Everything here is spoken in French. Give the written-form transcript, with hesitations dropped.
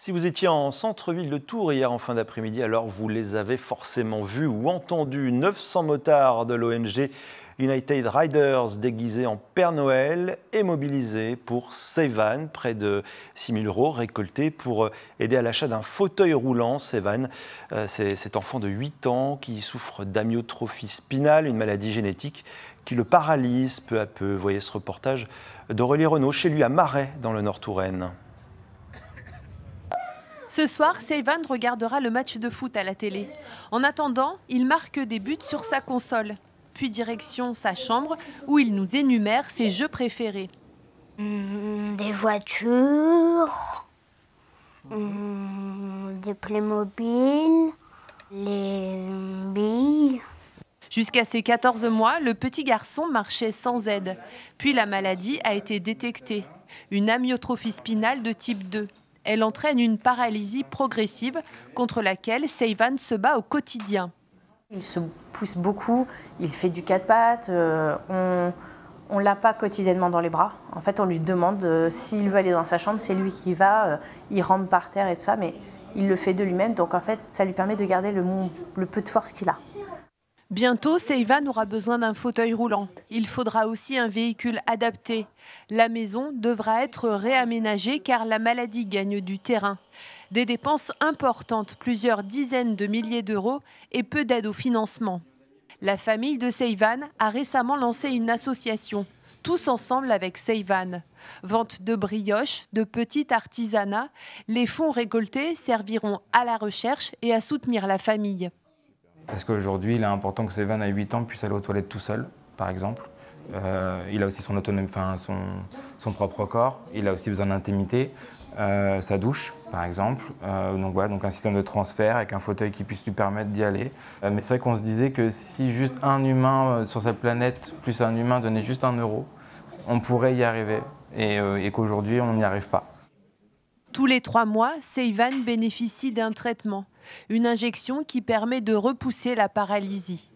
Si vous étiez en centre-ville de Tours hier en fin d'après-midi, alors vous les avez forcément vus ou entendus. 900 motards de l'ONG United Riders déguisés en Père Noël et mobilisés pour Save-Van. Près de 6 000 € récoltés pour aider à l'achat d'un fauteuil roulant. Save-Van, c'est cet enfant de 8 ans qui souffre d'amyotrophie spinale, une maladie génétique qui le paralyse peu à peu. Voyez ce reportage d'Aurélie Renaud chez lui à Marais dans le Nord-Touraine. Ce soir, Save-Van regardera le match de foot à la télé. En attendant, il marque des buts sur sa console. Puis direction sa chambre où il nous énumère ses jeux préférés. Des voitures, des Playmobil, les billes. Jusqu'à ses 14 mois, le petit garçon marchait sans aide. Puis la maladie a été détectée, une amyotrophie spinale de type 2. Elle entraîne une paralysie progressive contre laquelle Save-Van se bat au quotidien. Il se pousse beaucoup, il fait du quatre pattes, on ne l'a pas quotidiennement dans les bras. En fait, on lui demande s'il veut aller dans sa chambre, c'est lui qui va, il rampe par terre et tout ça, mais il le fait de lui-même. Donc en fait, ça lui permet de garder le peu de force qu'il a. Bientôt, Save-Van aura besoin d'un fauteuil roulant. Il faudra aussi un véhicule adapté. La maison devra être réaménagée car la maladie gagne du terrain. Des dépenses importantes, plusieurs dizaines de milliers d'euros et peu d'aide au financement. La famille de Save-Van a récemment lancé une association, tous ensemble avec Save-Van. Vente de brioches, de petits artisanats, les fonds récoltés serviront à la recherche et à soutenir la famille. Parce qu'aujourd'hui, il est important que Save-Van à 8 ans puisse aller aux toilettes tout seul, par exemple. Il a aussi son autonomie, son propre corps. Il a aussi besoin d'intimité, sa douche, par exemple. Donc voilà, donc un système de transfert avec un fauteuil qui puisse lui permettre d'y aller. Mais c'est vrai qu'on se disait que si juste un humain sur cette planète, plus un humain donnait juste 1 €, on pourrait y arriver. Et qu'aujourd'hui, on n'y arrive pas. Tous les 3 mois, Save-Van bénéficie d'un traitement, une injection qui permet de repousser la paralysie.